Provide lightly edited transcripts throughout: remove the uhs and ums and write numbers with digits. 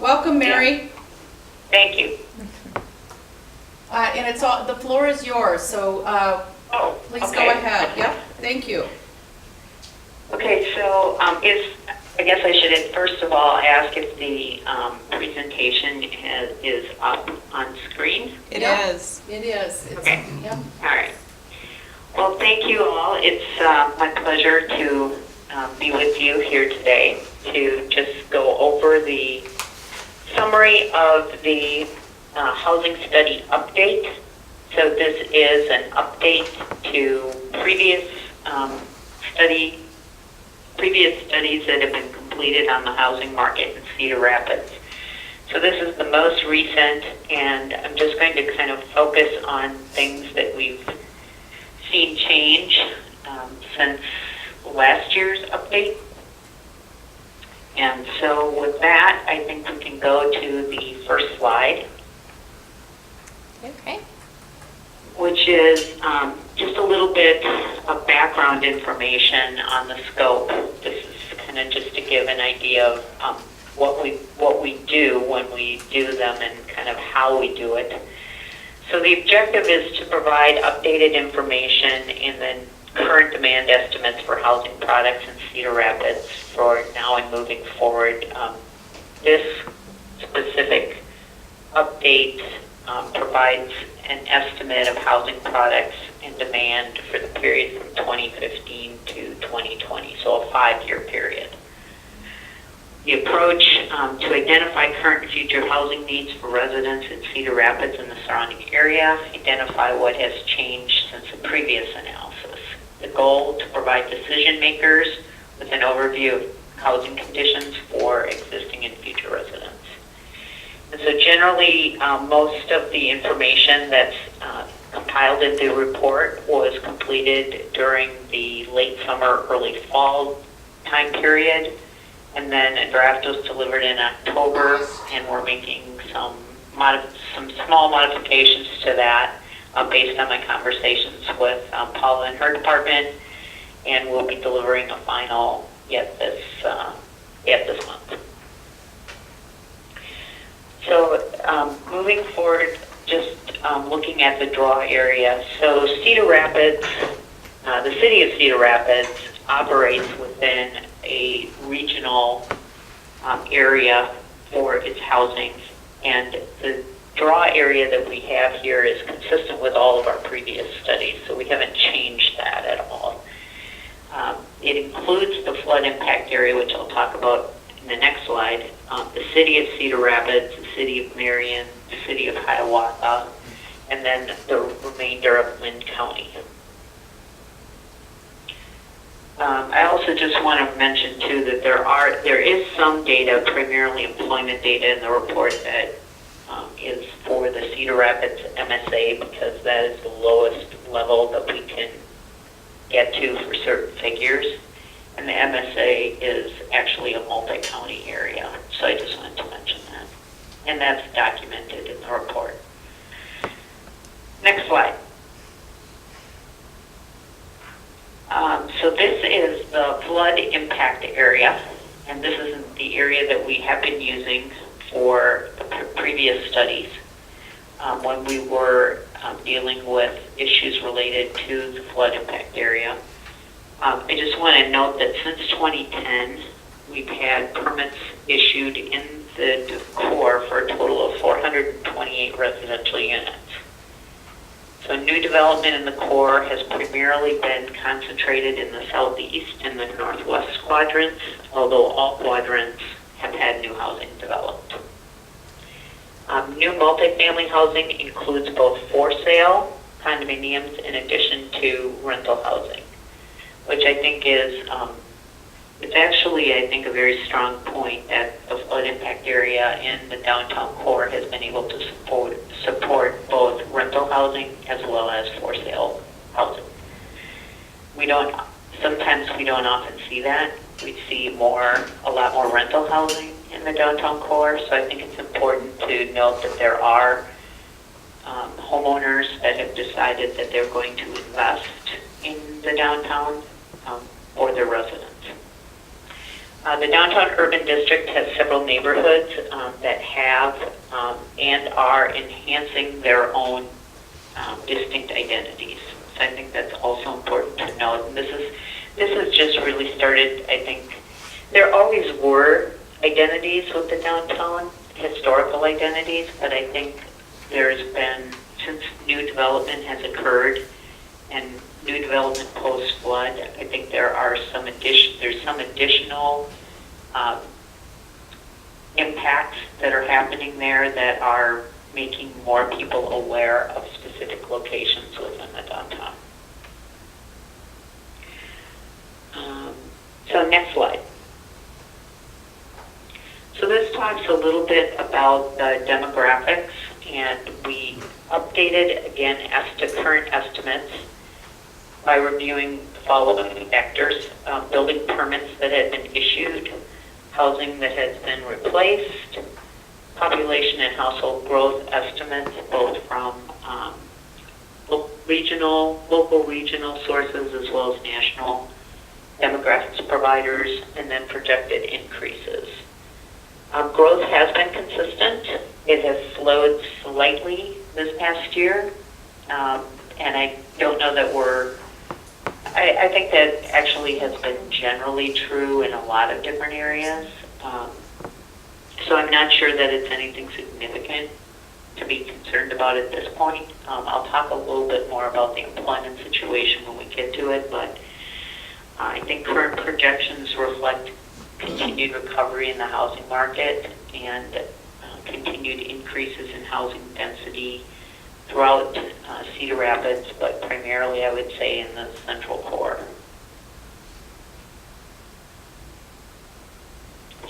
Welcome, Mary. Thank you. And it's all, the floor is yours, so please okay. go ahead. Yep, thank you. Okay, so I guess I should first of all ask if the presentation is up on screen. It Yep. is. It is. It's, Okay. Yep. All right. Well, thank you all. It's my pleasure to be with you here today to just go over the summary of the housing study update. So this is an update to previous studies that have been completed on the housing market in Cedar Rapids. So this is the most recent, and I'm just going to kind of focus on things that we've seen change since last year's update. And so with that, I think we can go to the first slide, Okay. which is just a little bit of background information on the scope. This is kind of just to give an idea of what we do when we do them and kind of how we do it. So the objective is to provide updated information and then current demand estimates for housing products in Cedar Rapids for now and moving forward. This specific update provides an estimate of housing products and demand for the period from 2015 to 2020, so a 5-year period. The approach to identify current and future housing needs for residents in Cedar Rapids and the surrounding area, identify what has changed since the previous analysis. The goal to provide decision makers with an overview of housing conditions for existing and future residents. And so generally, most of the information that's compiled in the report was completed during the late summer, early fall time period. And then a draft was delivered in October, and we're making some small modifications to that based on my conversations with Paula and her department, and we'll be delivering a final yet this month. So moving forward, just looking at the draw area. So Cedar Rapids, the City of Cedar Rapids operates within a regional area for its housing, and the draw area that we have here is consistent with all of our previous studies, so we haven't changed that at all. It includes the flood impact area, which I'll talk about in the next slide, the City of Cedar Rapids, the City of Marion, the City of Hiawatha, and then the remainder of Lynn County. I also just want to mention too that there is some data, primarily employment data in the report that is for the Cedar Rapids MSA, because that is the lowest level that we can get to for certain figures. And the MSA is actually a multi-county area. So I just wanted to mention that. And that's documented in the report. Next slide. So this is the flood impact area, and this is the area that we have been using for the previous studies when we were dealing with issues related to the flood impact area. I just want to note that since 2010, we've had permits issued in the core for a total of 428 residential units. So new development in the core has primarily been concentrated in the southeast and the northwest quadrants, although all quadrants have had new housing developed. New multifamily housing includes both for sale condominiums in addition to rental housing, which I think is, it's actually, I think, a very strong point that the flood impact area in the downtown core has been able to support both rental housing as well as for sale housing. Sometimes we don't often see that. We see a lot more rental housing in the downtown core, so I think it's important to note that there are homeowners that have decided that they're going to invest in the downtown for their residents. The downtown urban district has several neighborhoods that have and are enhancing their own distinct identities. So I think that's also important to note. And this has just really started, I think, there always were identities with the downtown, historical identities, but I think there's been, since new development has occurred and new development post-flood, I think there's some additional impacts that are happening there that are making more people aware of specific locations within the downtown. So next slide. So this talks a little bit about the demographics, and we updated again as to current estimates by reviewing the following factors: building permits that had been issued, housing that has been replaced, population and household growth estimates, both from local regional sources as well as national demographics providers, and then projected increases. Growth has been consistent. It has slowed slightly this past year, and I don't know that I think that actually has been generally true in a lot of different areas. So I'm not sure that it's anything significant to be concerned about at this point. I'll talk a little bit more about the employment situation when we get to it, but I think current projections reflect continued recovery in the housing market and continued increases in housing density throughout Cedar Rapids, but primarily I would say in the central core.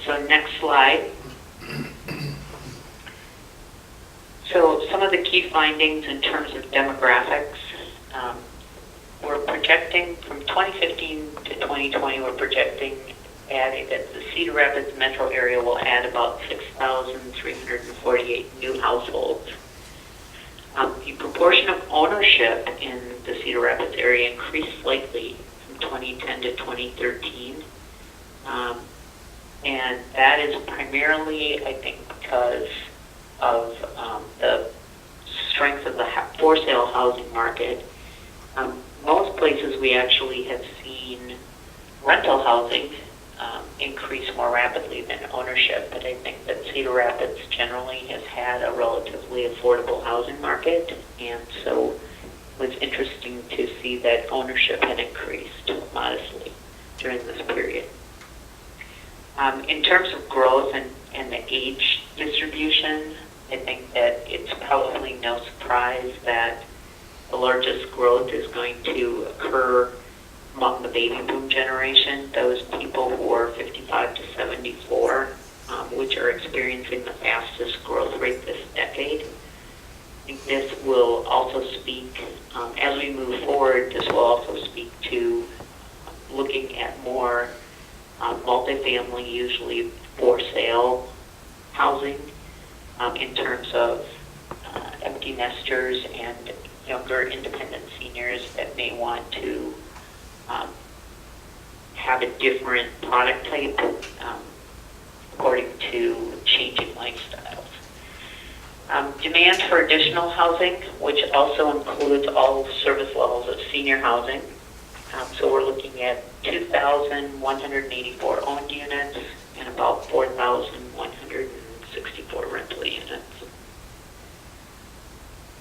So next slide. So some of the key findings in terms of demographics, we're projecting from 2015 to 2020, we're projecting adding that the Cedar Rapids metro area will add about 6,348 new households. The proportion of ownership in the Cedar Rapids area increased slightly from 2010 to 2013. And that is primarily, I think, because of the strength of the for-sale housing market. Most places we actually have seen rental housing increase more rapidly than ownership, but I think that Cedar Rapids generally has had a relatively affordable housing market, and so it was interesting to see that ownership had increased modestly during this period. In terms of growth and the age distribution, I think that it's probably no surprise that the largest growth is going to occur among the baby boom generation, those people who are 55 to 74, which are experiencing the fastest growth rate this decade. I think this will also speak, as we move forward, this will also speak to looking at more multifamily, usually for sale housing, in terms of empty nesters and younger independent seniors that may want to have a different product type according to changing lifestyles. Demand for additional housing, which also includes all service levels of senior housing. So we're looking at 2,184 owned units and about 4,164 rental units.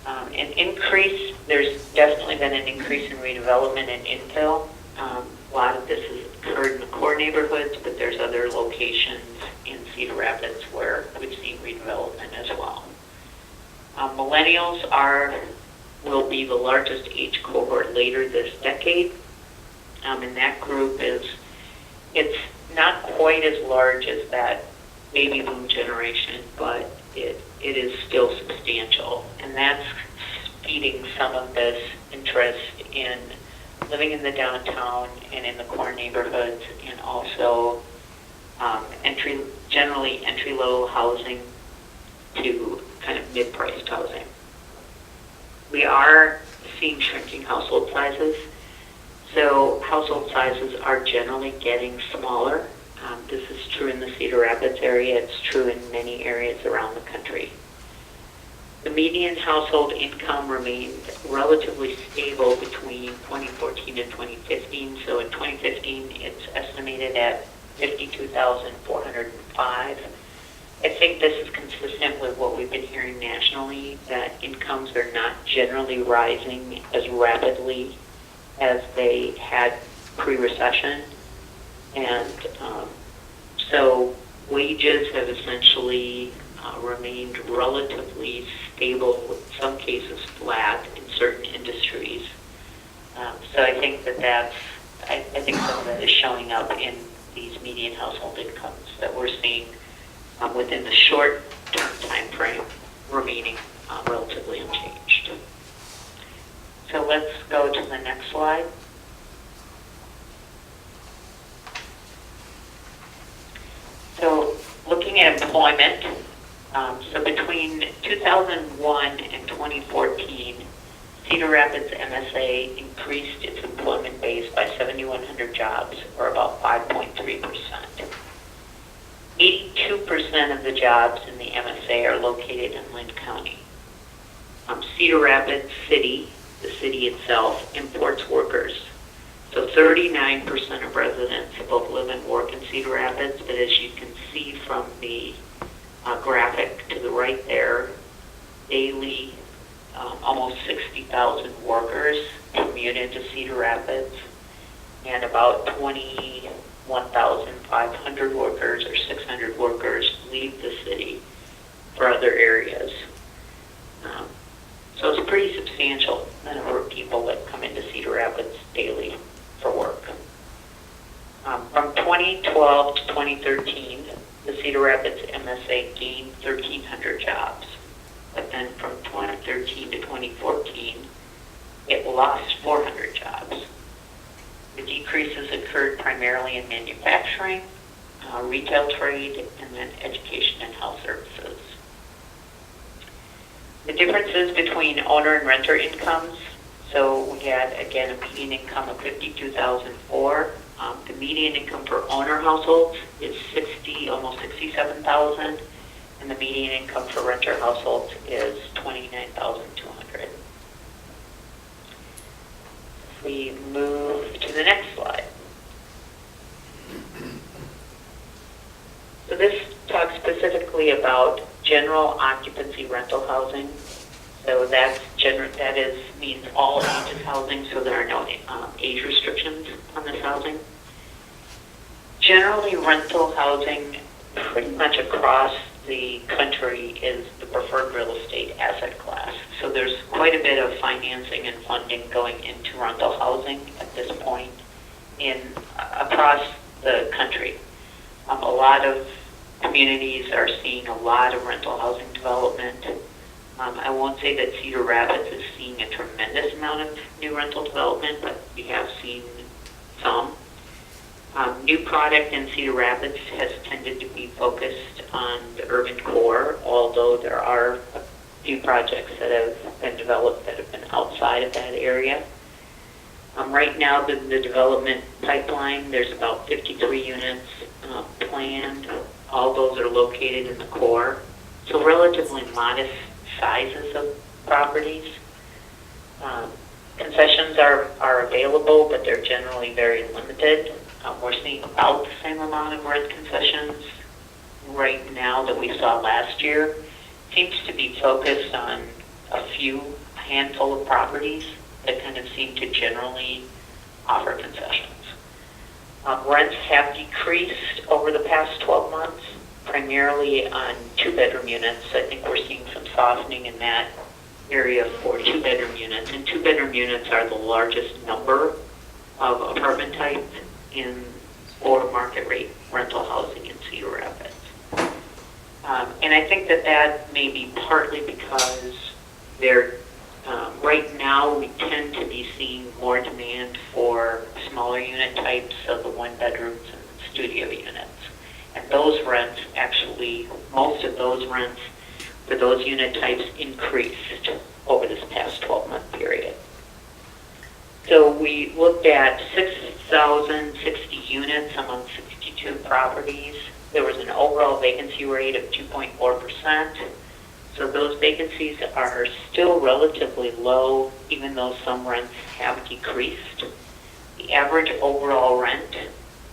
An increase, there's definitely been an increase in redevelopment and infill. A lot of this has occurred in the core neighborhoods, but there's other locations in Cedar Rapids where we've seen redevelopment as well. Millennials will be the largest age cohort later this decade. And that group it's not quite as large as that baby boom generation, but it is still substantial. And that's feeding some of this interest in living in the downtown and in the core neighborhoods, and also generally entry-level housing to kind of mid-priced housing. We are seeing shrinking household sizes. So household sizes are generally getting smaller This is true in the Cedar Rapids area. It's true in many areas around the country. The median household income remained relatively stable between 2014 and 2015. So in 2015, it's estimated at $52,405. I think this is consistent with what we've been hearing nationally, that incomes are not generally rising as rapidly as they had pre-recession. And so wages have essentially remained relatively stable, in some cases flat in certain industries. So I think I think some of that is showing up in these median household incomes that we're seeing within the short-term time frame remaining relatively unchanged. So let's go to the next slide. So looking at employment, so between 2001 and 2014, Cedar Rapids MSA increased its employment base by 7,100 jobs, or about 5.3%. 82% of the jobs in the MSA are located in Lynn County. Cedar Rapids City, the city itself, imports workers. So 39% of residents both live and work in Cedar Rapids, but as you can see from the graphic to the right there, daily almost 60,000 workers commute into Cedar Rapids, and about 21,500 workers or 600 workers leave the city for other areas. So it's a pretty substantial number of people that come into Cedar Rapids daily for work. From 2012 to 2013, the Cedar Rapids MSA gained 1,300 jobs. But then from 2013 to 2014, it lost 400 jobs. The decreases occurred primarily in manufacturing, retail trade, and then education and health services. The differences between owner and renter incomes. So we had, again, a median income of $52,004. The median income for owner households is almost $67,000, and the median income for renter households is $29,200. If we move to the next slide. So this talks specifically about general occupancy rental housing. So that means all ages housing, so there are no age restrictions on this housing. Generally, rental housing pretty much across the country is the preferred real estate asset class. So there's quite a bit of financing and funding going into rental housing at this point across the country. A lot of communities are seeing a lot of rental housing development. I won't say that Cedar Rapids is seeing a tremendous amount of new rental development, but we have seen some. New product in Cedar Rapids has tended to be focused on the urban core, although there are a few projects that have been developed that have been outside of that area. Right now, the development pipeline, there's about 53 units planned. All those are located in the core. So relatively modest sizes of properties. Concessions are available, but they're generally very limited. We're seeing about the same amount of rent concessions right now that we saw last year. Seems to be focused on a handful of properties that kind of seem to generally offer concessions. Rents have decreased over the past 12 months, primarily on two-bedroom units. I think we're seeing some softening in that area for two-bedroom units. And two-bedroom units are the largest number of apartment types for market rate rental housing in Cedar Rapids. And I think that may be partly because right now we tend to be seeing more demand for smaller unit types, so the one-bedrooms and studio units. And those rents, actually, most of those rents for those unit types increased over this past 12-month period. So we looked at 6,060 units among 52 properties. There was an overall vacancy rate of 2.4%. So those vacancies are still relatively low, even though some rents have decreased. The average overall rent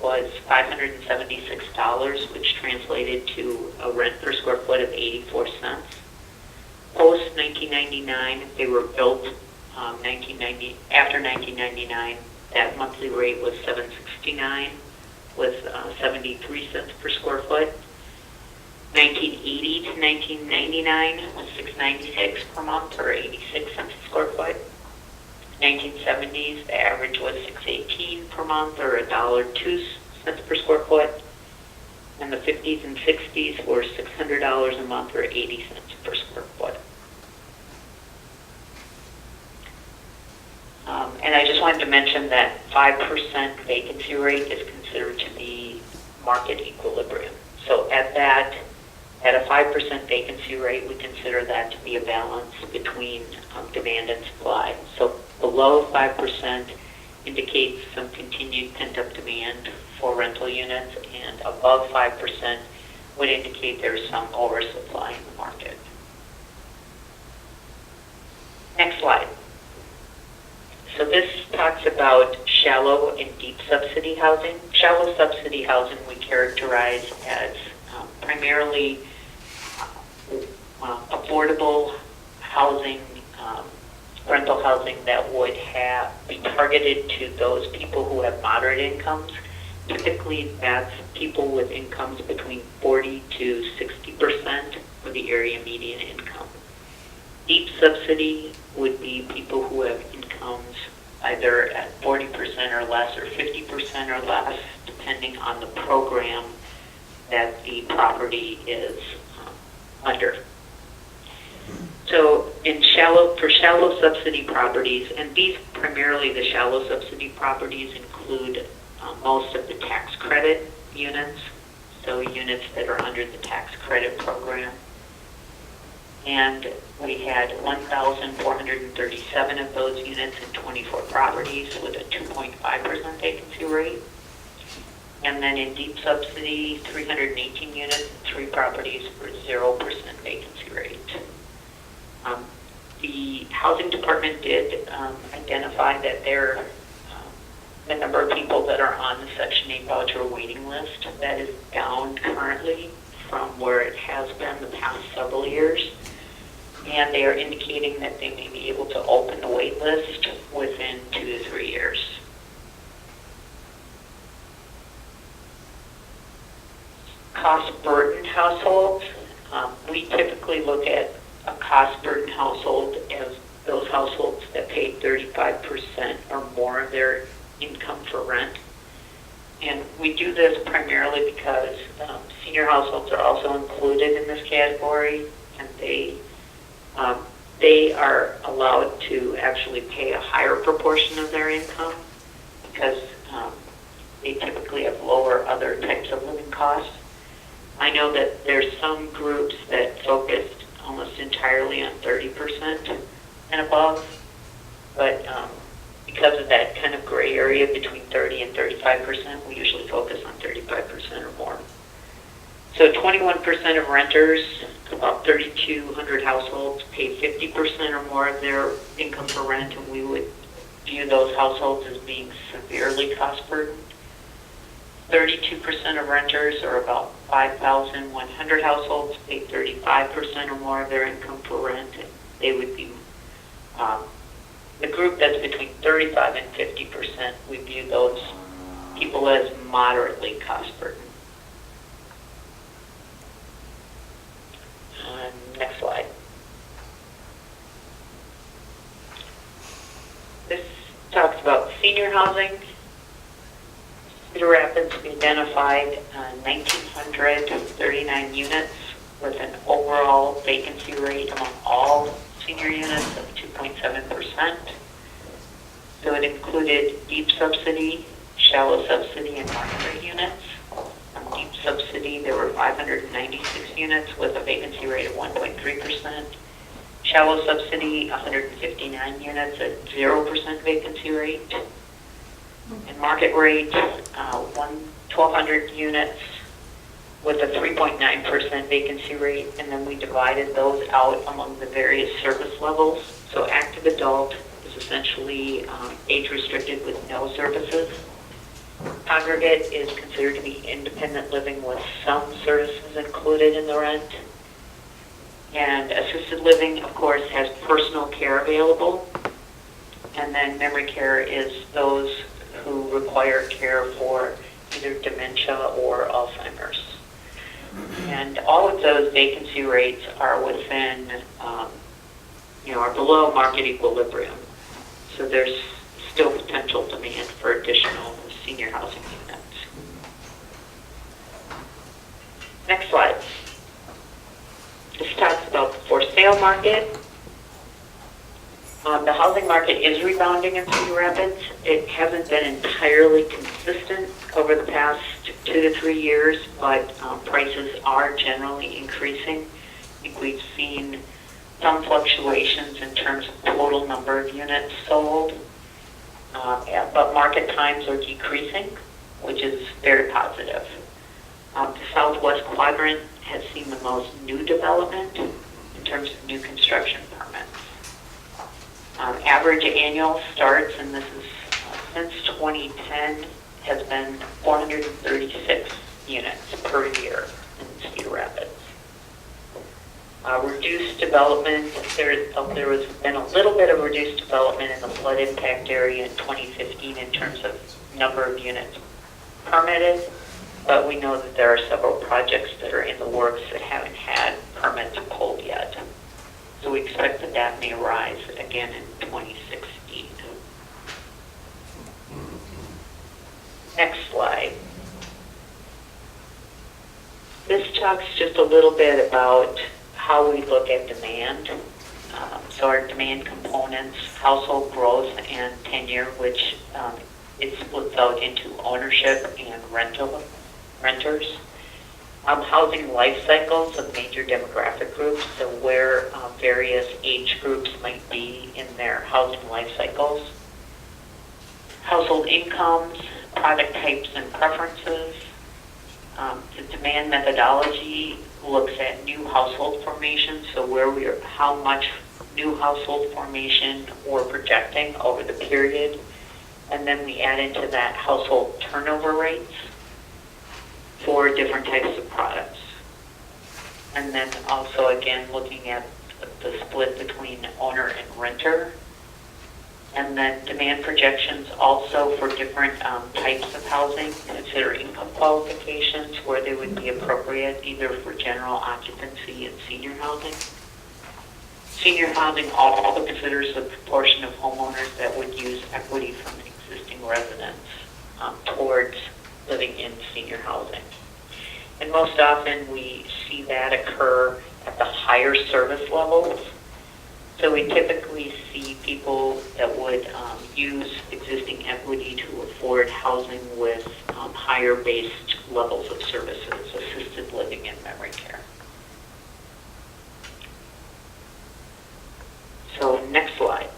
was $576, which translated to a rent per square foot of 84 cents. Post 1999, if they were built after 1999, that monthly rate was $769 with 73 cents per square foot. 1980 to 1999 was $696 per month or 86 cents a square foot. 1970s, the average was $618 per month or $1.02 per square foot. And the 50s and 60s were $600 a month or 80 cents per square foot. And I just wanted to mention that 5% vacancy rate is considered to be market equilibrium. So at a 5% vacancy rate, we consider that to be a balance between demand and supply. So below 5% indicates some continued pent-up demand for rental units, and above 5% would indicate there's some oversupply in the market. Next slide. So this talks about shallow and deep subsidy housing. Shallow subsidy housing we characterize as primarily affordable housing, rental housing that would be targeted to those people who have moderate incomes. Typically, that's people with incomes between 40 to 60% of the area median income. Deep subsidy would be people who have incomes either at 40% or less or 50% or less, depending on the program that the property is under. So for shallow subsidy properties, and these primarily the shallow subsidy properties include most of the tax credit units, so units that are under the tax credit program. And we had 1,437 of those units in 24 properties with a 2.5% vacancy rate. And then in deep subsidy, 318 units in 3 properties for 0% vacancy rate. The housing department did identify that the number of people that are on the Section 8 voucher waiting list, that is down currently from where it has been the past several years. And they are indicating that they may be able to open the wait list within 2 to 3 years. Cost burden households. We typically look at a cost burden household as those households that pay 35% or more of their income for rent. And we do this primarily because senior households are also included in this category, and they are allowed to actually pay a higher proportion of their income because they typically have lower other types of living costs. I know that there's some groups that focused almost entirely on 30% and above, but because of that kind of gray area between 30 and 35%, we usually focus on 35% or more. So 21% of renters, about 3,200 households, pay 50% or more of their income for rent, and we would view those households as being severely cost burdened. 32% of renters, or about 5,100 households, pay 35% or more of their income for rent, and they would be the group that's between 35 and 50%. We view those people as moderately cost burdened. Next slide. This talks about senior housing. Cedar Rapids, we identified 1,939 units with an overall vacancy rate among all senior units of 2.7%. So it included deep subsidy, shallow subsidy, and market rate units. Deep subsidy, there were 596 units with a vacancy rate of 1.3%. Shallow subsidy, 159 units at 0% vacancy rate. And market rate, 1,200 units with a 3.9% vacancy rate, and then we divided those out among the various service levels. So active adult is essentially age restricted with no services. Congregate is considered to be independent living with some services included in the rent. And assisted living, of course, has personal care available. And then memory care is those who require care for either dementia or Alzheimer's. And all of those vacancy rates are within, are below market equilibrium. So there's still potential demand for additional senior housing units. Next slide. This talks about the for sale market. The housing market is rebounding in Cedar Rapids. It hasn't been entirely consistent over the past 2 to 3 years, but prices are generally increasing. I think we've seen some fluctuations in terms of total number of units sold, but market times are decreasing, which is very positive. The southwest quadrant has seen the most new development in terms of new construction permits. Average annual starts, and this is since 2010, has been 436 units per year in Cedar Rapids. Reduced development, there has been a little bit of reduced development in the flood impact area in 2015 in terms of number of units permitted, but we know that there are several projects that are in the works that haven't had permits pulled yet. So we expect that that may rise again in 2016. Next slide. This talks just a little bit about how we look at demand. So our demand components, household growth and tenure, which it splits out into ownership and renters. Housing life cycles of major demographic groups, so where various age groups might be in their housing life cycles. Household incomes, product types and preferences. The demand methodology looks at new household formation, so how much new household formation we're projecting over the period. And then we add into that household turnover rates for different types of products. And then also, again, looking at the split between owner and renter. And then demand projections also for different types of housing. Consider income qualifications where they would be appropriate either for general occupancy and senior housing. Senior housing also considers the proportion of homeowners that would use equity from an existing residence towards living in senior housing. And most often we see that occur at the higher service levels. So we typically see people that would use existing equity to afford housing with higher based levels of services, assisted living and memory care. So next slide.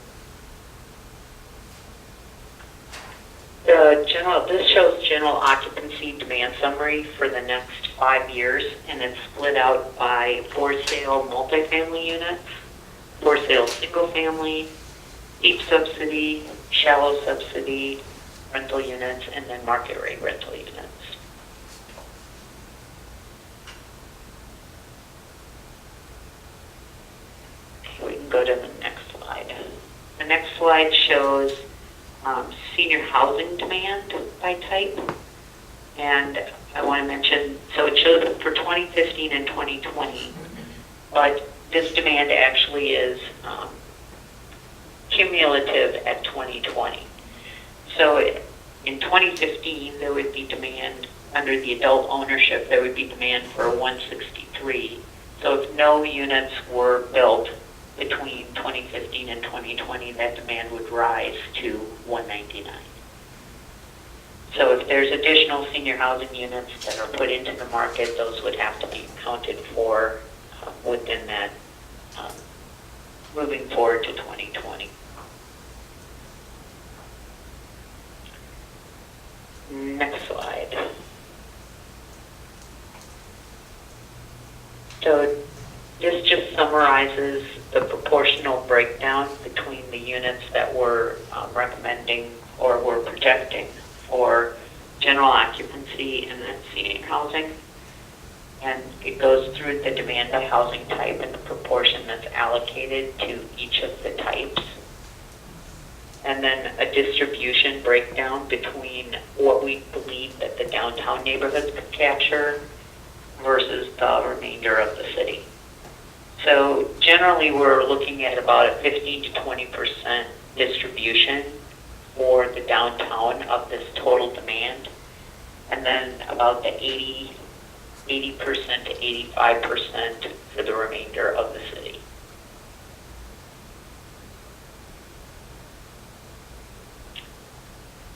This shows general occupancy demand summary for the next 5 years, and it's split out by for sale multifamily units, for sale single family, deep subsidy, shallow subsidy, rental units, and then market rate rental units. Okay, we can go to the next slide. The next slide shows senior housing demand by type. And I want to mention, so it shows it for 2015 and 2020, but this demand actually is cumulative at 2020. So in 2015, there would be demand under the adult ownership, there would be demand for 163. So if no units were built between 2015 and 2020, that demand would rise to 199. So if there's additional senior housing units that are put into the market, those would have to be accounted for within that moving forward to 2020. Next slide. summarizes the proportional breakdown between the units that we're recommending or we're projecting for general occupancy and then senior housing. And it goes through the demand by housing type and the proportion that's allocated to each of the types. And then a distribution breakdown between what we believe that the downtown neighborhoods could capture versus the remainder of the city. So generally we're looking at about a 15 to 20% distribution for the downtown of this total demand, and then about the 80% to 85% for the remainder of the city.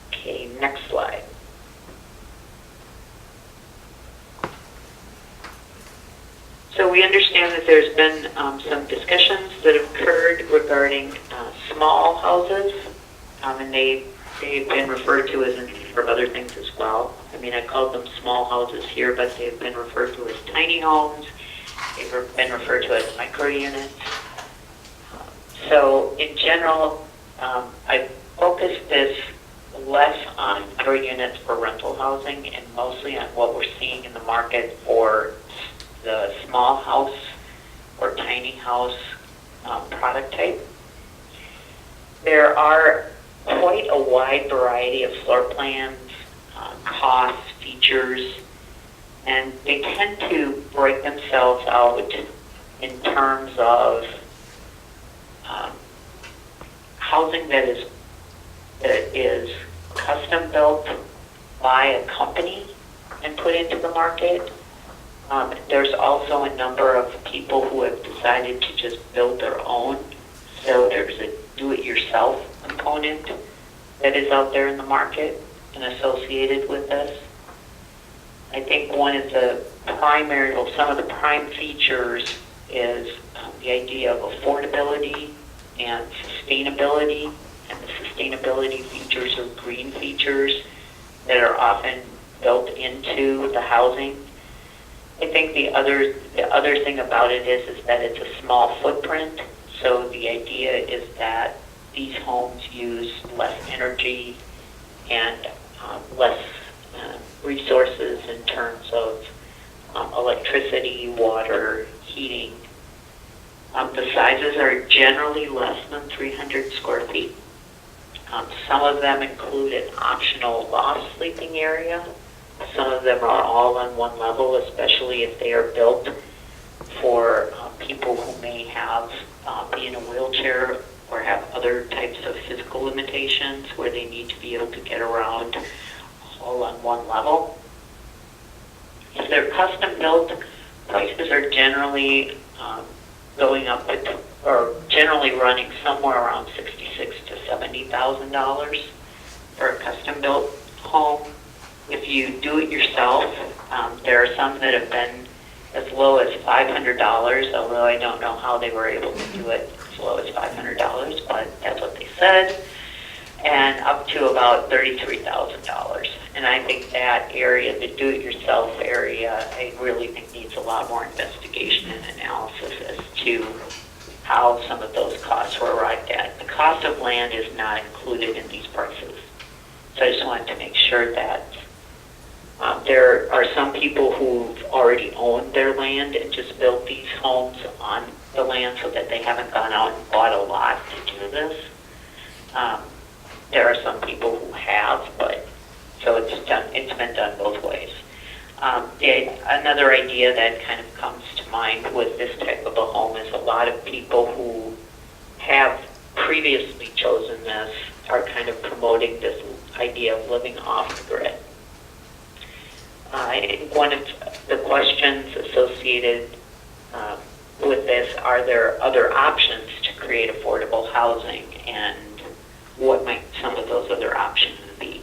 Okay, next slide. So we understand that there's been some discussions that have occurred regarding small houses, and they've been referred to as a number of other things as well. I mean, I called them small houses here, but they've been referred to as tiny homes. They've been referred to as micro units. So in general, I focused this less on micro units for rental housing and mostly on what we're seeing in the market for the small house or tiny house product type. There are quite a wide variety of floor plans, costs, features, and they tend to break themselves out in terms of housing that is custom built by a company and put into the market. There's also a number of people who have decided to just build their own. So there's a do-it-yourself component that is out there in the market and associated with this. I think one of the primary, well, some of the prime features is the idea of affordability and sustainability. And the sustainability features are green features that are often built into the housing. I think the other thing about it is that it's a small footprint. So the idea is that these homes use less energy and less resources in terms of electricity, water, heating. The sizes are generally less than 300 square feet. Some of them include an optional loft sleeping area. Some of them are all on one level, especially if they are built for people who may have be in a wheelchair or have other types of physical limitations where they need to be able to get around all on one level. If they're custom built, prices are generally going up or generally running somewhere around $66,000 to $70,000 for a custom built home. If you do it yourself, there are some that have been as low as $500, although I don't know how they were able to do it as low as $500, but that's what they said, and up to about $33,000. And I think that area, the do-it-yourself area, I really think needs a lot more investigation and analysis as to how some of those costs were arrived at. The cost of land is not included in these prices. So I just wanted to make sure that there are some people who've already owned their land and just built these homes on the land so that they haven't gone out and bought a lot to do this. There are some people who have, but so it's been done both ways. Another idea that kind of comes to mind with this type of a home is a lot of people who have previously chosen this are kind of promoting this idea of living off the grid. I think one of the questions associated with this, are there other options to create affordable housing, and what might some of those other options be?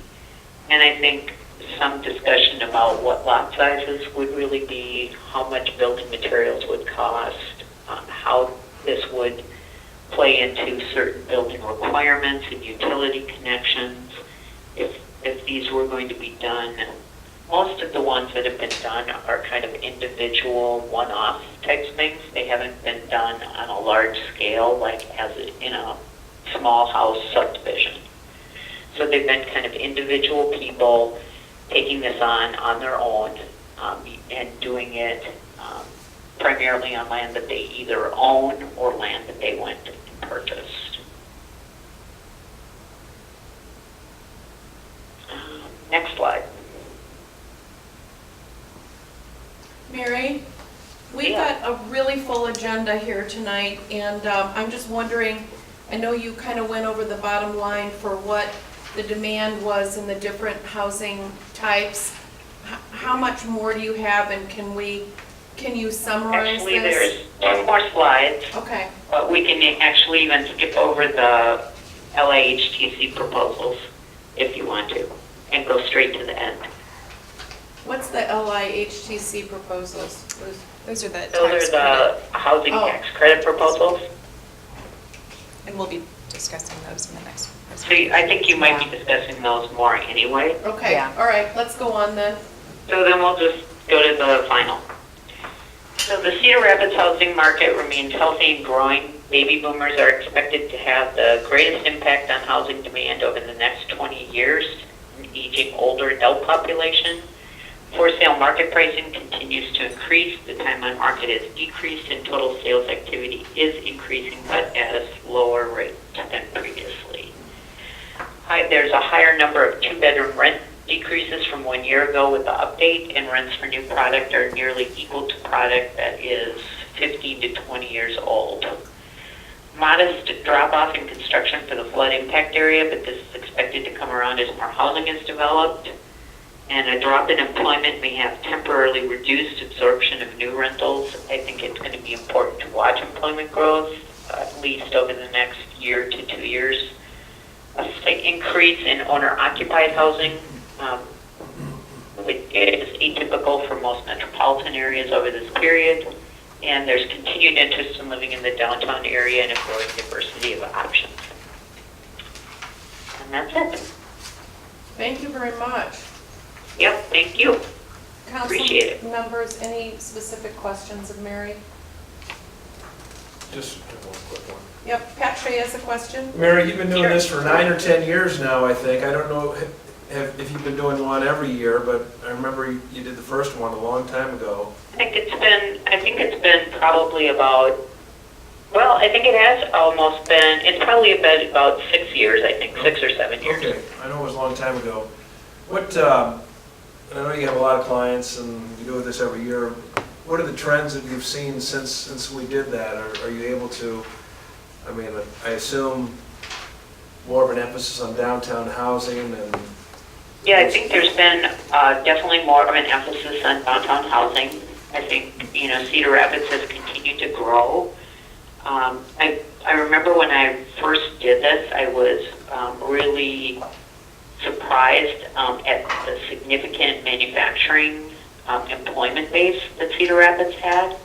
And I think some discussion about what lot sizes would really be, how much building materials would cost, how this would play into certain building requirements and utility connections, if these were going to be done most of the ones that have been done are kind of individual one-off types things. They haven't been done on a large scale, like in a small house subdivision. So they've been kind of individual people taking this on their own, and doing it primarily on land that they either own or land that they went and purchased. Next slide. Mary, we've got a really full agenda here tonight, and I'm just wondering, I know you kind of went over the bottom line for what the demand was in the different housing types. How much more do you have, and can you summarize Actually, this? there's 2 more slides, Okay. but we can actually even skip over the LAHTC proposals if you want to, and go straight to the end. What's the LIHTC proposals? Those are the Those are tax the credit, housing tax credit proposals. and we'll be discussing those in the next So presentation. I think you might be discussing those more anyway. Okay, Yeah. all right, let's go on then. So then we'll just go to the final. So the Cedar Rapids housing market remains healthy and growing. Baby boomers are expected to have the greatest impact on housing demand over the next 20 years, an aging older adult population. For sale market pricing continues to increase. The time on market has decreased and total sales activity is increasing, but at a slower rate than previously. There's a higher number of 2-bedroom rent decreases from 1 year ago with the update, and rents for new product are nearly equal to product that is 15 to 20 years old. Modest drop-off in construction for the flood impact area, but this is expected to come around as more housing is developed. And a drop in employment may have temporarily reduced absorption of new rentals. I think it's going to be important to watch employment growth, at least over the next year to 2 years. A slight increase in owner-occupied housing, which is atypical for most metropolitan areas over this period. And there's continued interest in living in the downtown area and a growing diversity of options. And that's it. Thank you very much. Yep, thank you. Appreciate it. Council members, any specific questions of Mary? Just one quick one. Yep, Pat Shea has a question. Mary, you've been doing Sure. this for 9 or 10 years now, I think. I don't know if you've been doing one every year, but I remember you did the first one a long time ago. I think it's been probably about, well, I think it has almost been, it's probably been about 6 years, I think, 6 or 7 years. Okay, I know it was a long time ago. I know you have a lot of clients and you do this every year. What are the trends that you've seen since we did that? Are you able to, I mean, I assume more of an emphasis on downtown housing and... Yeah, I think there's been definitely more of an emphasis on downtown housing. I think, Cedar Rapids has continued to grow. I remember when I first did this, I was really surprised at the significant manufacturing employment base that Cedar Rapids had.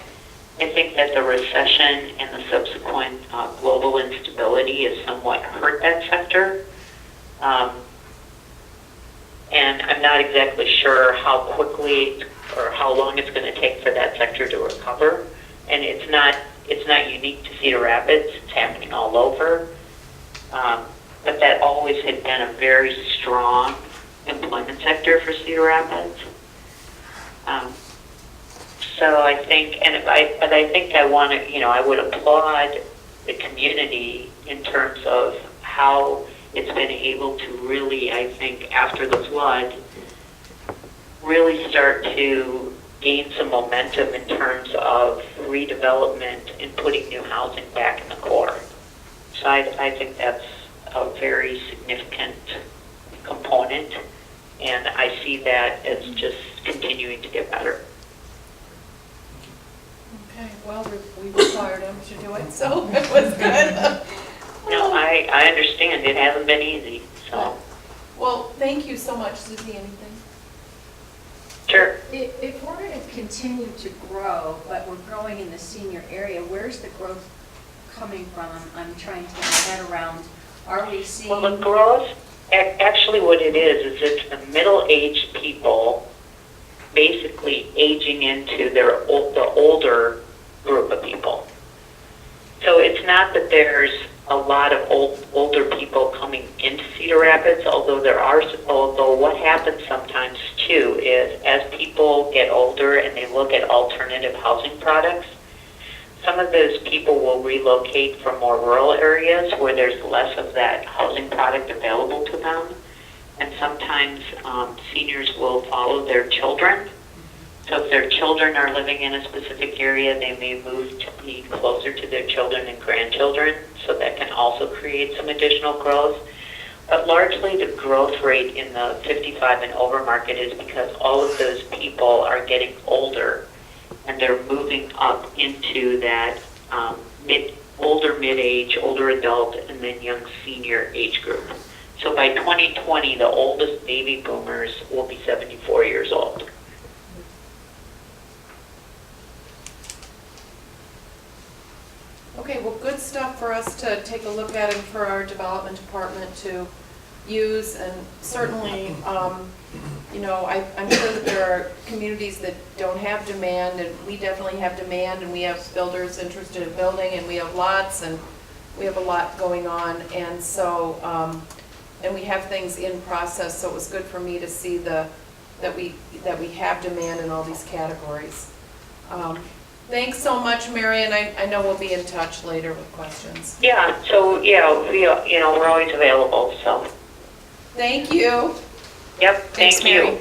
I think that the recession and the subsequent global instability has somewhat hurt that sector. And I'm not exactly sure how quickly or how long it's going to take for that sector to recover. And it's not unique to Cedar Rapids. It's happening all over. But that always had been a very strong employment sector for Cedar Rapids. So I think, but I think I want to, I would applaud the community in terms of how it's been able to really, I think, after the flood, really start to gain some momentum in terms of redevelopment and putting new housing back in the core. So I think that's a very significant component, and I see that as just continuing to get better. Okay, well, we required him to do it, so it was good. No, I understand. It hasn't been easy, so. Well, thank you so much. Suzie, anything? Sure. If we're going to continue to grow, but we're growing in the senior area, where's the growth coming from? I'm trying to get my head around. Are we seeing... Well, the growth, actually what it is it's the middle-aged people basically aging into the older group of people. So it's not that there's a lot of older people coming into Cedar Rapids, although what happens sometimes too is as people get older and they look at alternative housing products, some of those people will relocate from more rural areas where there's less of that housing product available to them. And sometimes seniors will follow their children. So if their children are living in a specific area, they may move to be closer to their children and grandchildren. So that can also create some additional growth. But largely the growth rate in the 55 and over market is because all of those people are getting older and they're moving up into that older mid-age, older adult, and then young senior age group. So by 2020, the oldest baby boomers will be 74 years old. Okay, well, good stuff for us to take a look at and for our development department to use, and certainly, you know, I'm sure that there are communities that don't have demand, and we definitely have demand, and we have builders interested in building, and we have lots, and we have a lot going on, and so, and we have things in process, so it was good for me to see that we have demand in all these categories. Thanks so much, Mary, and I know we'll be in touch later with questions. Yeah, so, yeah, we're always available, so. Thank you. Yep, Thanks, thank you. Mary.